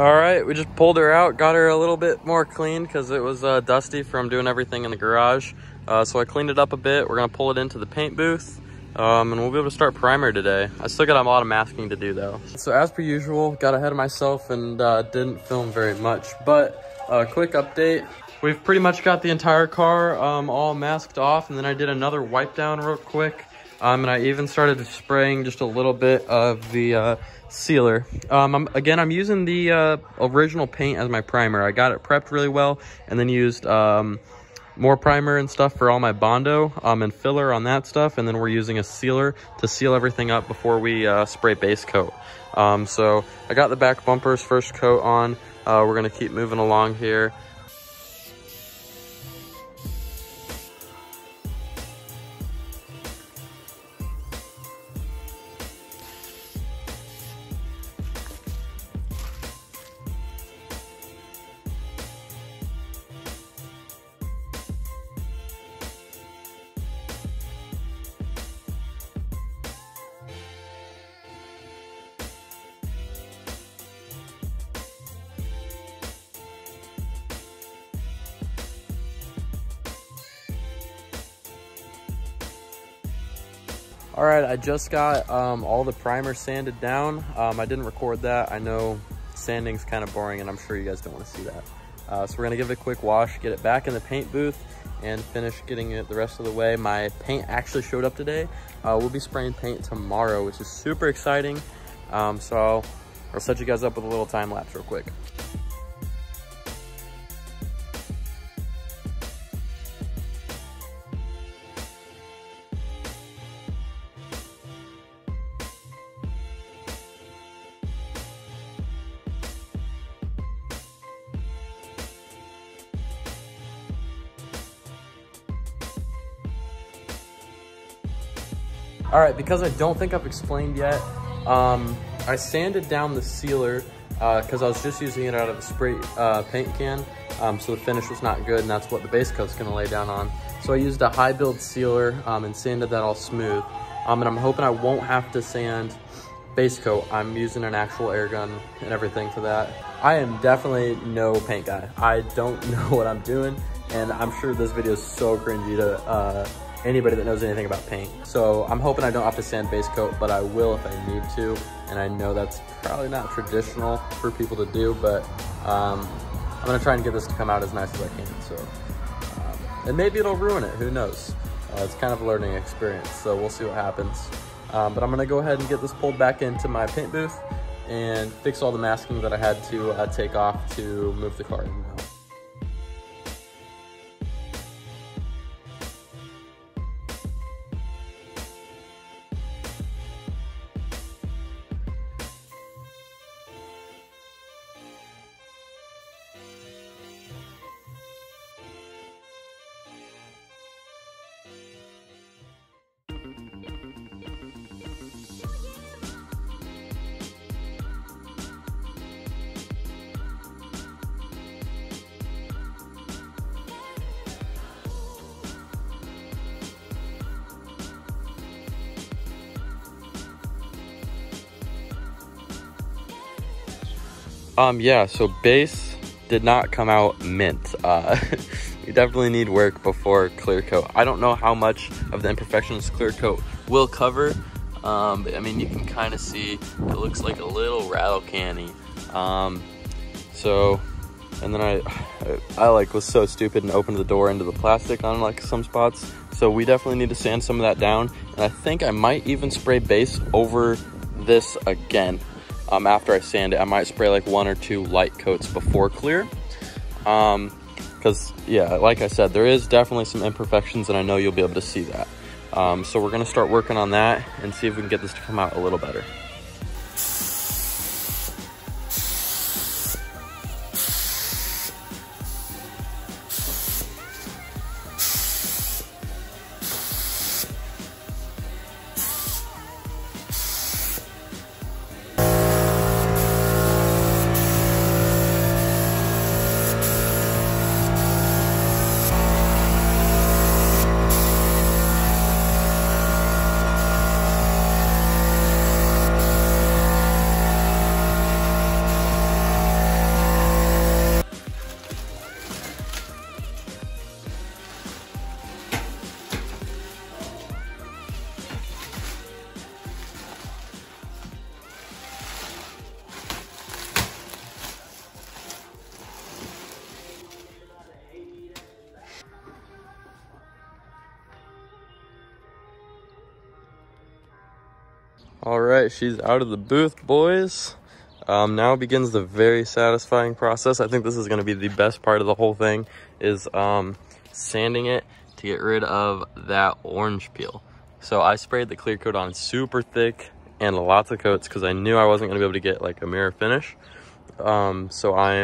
All right, we just pulled her out, got her a little bit more clean because it was dusty from doing everything in the garage. So I cleaned it up a bit. We're gonna pull it into the paint booth and we'll be able to start primer today. I still got a lot of masking to do though. So as per usual, got ahead of myself and didn't film very much, but quick update. We've pretty much got the entire car all masked off, and then I did another wipe down real quick. And I even started spraying just a little bit of the sealer. I'm using the original paint as my primer. I got it prepped really well and then used more primer and stuff for all my Bondo and filler on that stuff. And then we're using a sealer to seal everything up before we spray base coat. So I got the back bumpers first coat on. We're gonna keep moving along here. All right, I just got all the primer sanded down. I didn't record that. I know sanding's kind of boring and I'm sure you guys don't want to see that. So we're gonna give it a quick wash, get it back in the paint booth and finish getting it the rest of the way. My paint actually showed up today. We'll be spraying paint tomorrow, which is super exciting. So I'll set you guys up with a little time lapse real quick. All right, because I don't think I've explained yet, I sanded down the sealer because I was just using it out of a spray paint can, so the finish was not good, and that's what the base coat's gonna lay down on. So I used a high build sealer and sanded that all smooth, and I'm hoping I won't have to sand base coat. I'm using an actual air gun and everything for that. I am definitely no paint guy. I don't know what I'm doing, and I'm sure this video is so cringy to anybody that knows anything about paint. So I'm hoping I don't have to sand base coat, but I will if I need to. And I know that's probably not traditional for people to do, but I'm gonna try and get this to come out as nice as I can. So, and maybe it'll ruin it, who knows? It's kind of a learning experience, so we'll see what happens. But I'm gonna go ahead and get this pulled back into my paint booth and fix all the masking that I had to take off to move the car in and out. Yeah, so base did not come out mint. You definitely need work before clear coat. I don't know how much of the imperfections clear coat will cover, but I mean, you can kind of see it looks like a little rattle canny. And then I like was so stupid and opened the door into the plastic on like some spots. So we definitely need to sand some of that down. And I think I might even spray base over this again. After I sand it, I might spray like 1 or 2 light coats before clear. Because yeah, like I said, there is definitely some imperfections and I know you'll be able to see that. So we're gonna start working on that and see if we can get this to come out a little better. All right, she's out of the booth, boys. Now begins the very satisfying process. I think this is gonna be the best part of the whole thing, is sanding it to get rid of that orange peel. So I sprayed the clear coat on super thick and lots of coats because I knew I wasn't gonna be able to get like a mirror finish. So I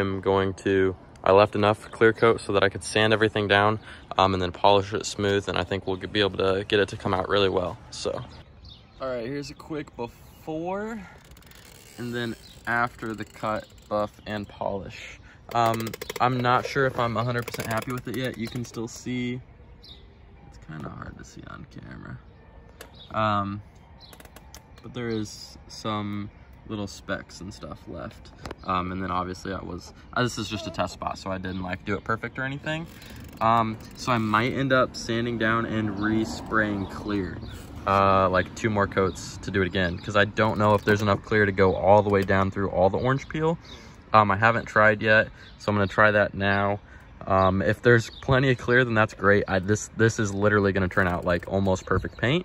left enough clear coat so that I could sand everything down and then polish it smooth, and I think we'll be able to get it to come out really well. So, all right, here's a quick before and then after the cut, buff, and polish. I'm not sure if I'm 100% happy with it yet. You can still see, it's kind of hard to see on camera. But there is some little specks and stuff left. And then obviously this is just a test spot, so I didn't like do it perfect or anything. So I might end up sanding down and re-spraying clear. Like 2 more coats to do it again, because I don't know if there's enough clear to go all the way down through all the orange peel. I haven't tried yet, so I'm gonna try that now. If there's plenty of clear, then that's great. This is literally gonna turn out like almost perfect paint.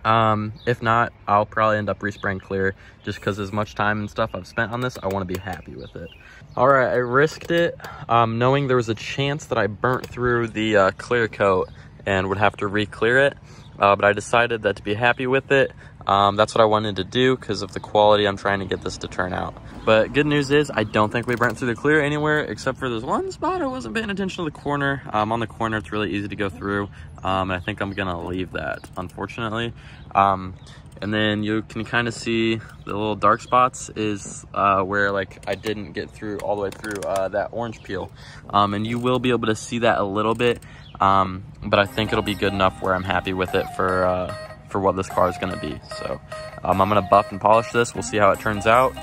If not, I'll probably end up respraying clear, just because as much time and stuff I've spent on this, I want to be happy with it. All right, I risked it, knowing there was a chance that I burnt through the clear coat and would have to re-clear it. But I decided that to be happy with it, that's what I wanted to do because of the quality I'm trying to get this to turn out. But good news is I don't think we burnt through the clear anywhere except for this one spot. I wasn't paying attention to the corner. On the corner, it's really easy to go through. And I think I'm gonna leave that, unfortunately. And then you can kind of see the little dark spots is where like I didn't get through all the way through that orange peel. And you will be able to see that a little bit. But I think it'll be good enough where I'm happy with it for what this car is gonna be. So I'm gonna buff and polish this. We'll see how it turns out.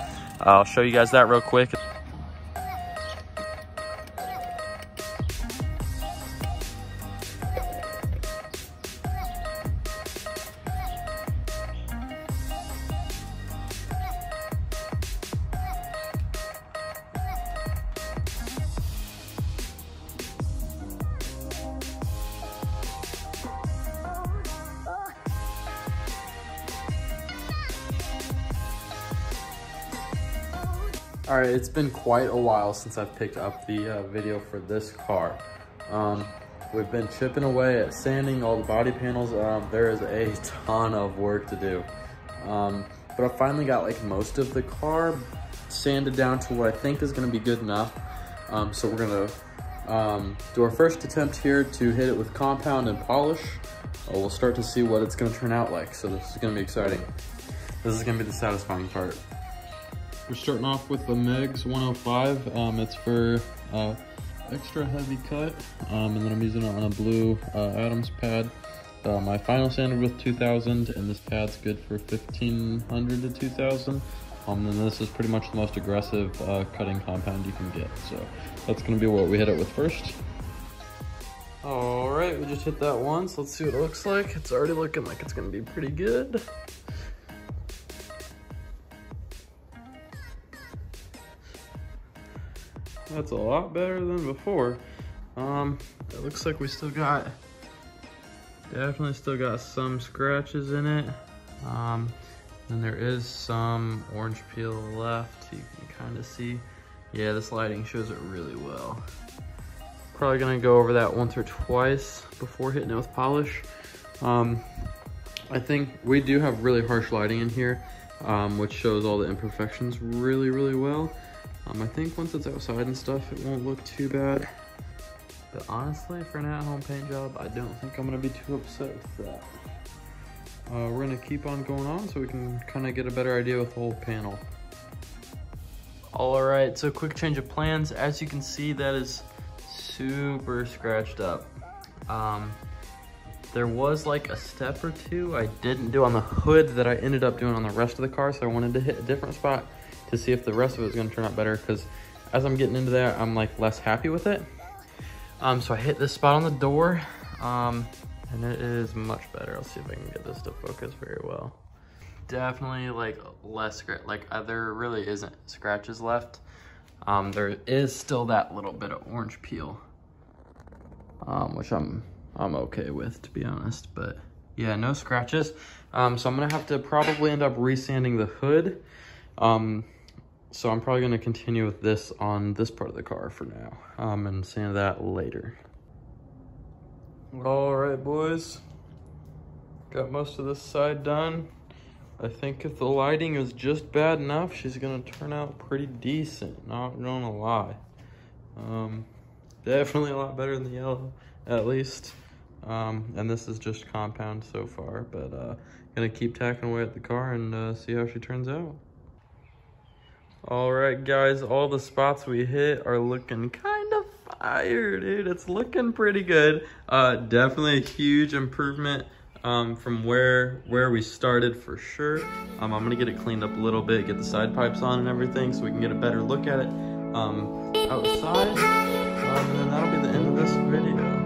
I'll show you guys that real quick. All right, it's been quite a while since I've picked up the video for this car. We've been chipping away at sanding all the body panels. There is a ton of work to do. But I finally got like most of the car sanded down to what I think is gonna be good enough. So we're gonna do our first attempt here to hit it with compound and polish. We'll start to see what it's gonna turn out like. So this is gonna be exciting. This is gonna be the satisfying part. We're starting off with the Megs 105. It's for extra heavy cut, and then I'm using it on a blue Adams pad. My final sanded with 2000, and this pad's good for 1500 to 2000. And then this is pretty much the most aggressive cutting compound you can get. So that's gonna be what we hit it with first. All right, we just hit that once. Let's see what it looks like. It's already looking like it's gonna be pretty good. That's a lot better than before. It looks like we definitely still got some scratches in it. And there is some orange peel left. You can kind of see. Yeah, this lighting shows it really well. Probably gonna go over that once or twice before hitting it with polish. I think we do have really harsh lighting in here, which shows all the imperfections really, really well. I think once it's outside and stuff, it won't look too bad. But honestly, for an at-home paint job, I don't think I'm gonna be too upset with that. We're gonna keep on going on so we can kind of get a better idea with the whole panel. All right, so quick change of plans. As you can see, that is super scratched up. There was like a step or two I didn't do on the hood that I ended up doing on the rest of the car, so I wanted to hit a different spot to see if the rest of it was gonna turn out better, because as I'm getting into that, I'm like less happy with it. So I hit this spot on the door, and it is much better. I'll see if I can get this to focus very well. Definitely like less scratch, like there really isn't scratches left. There is still that little bit of orange peel, which I'm okay with, to be honest. But Yeah, no scratches. So I'm gonna have to probably end up resanding the hood. So I'm probably gonna continue with this on this part of the car for now, and sand that later. All right, boys. Got most of this side done. I think if the lighting is just bad enough, she's gonna turn out pretty decent, not gonna lie. Definitely a lot better than the yellow, at least. And this is just compound so far, but gonna keep tacking away at the car and see how she turns out. All right, guys, all the spots we hit are looking kind of fire, dude. It's looking pretty good. Definitely a huge improvement from where we started for sure. I'm gonna get it cleaned up a little bit, get the side pipes on and everything so we can get a better look at it outside. And then that'll be the end of this video.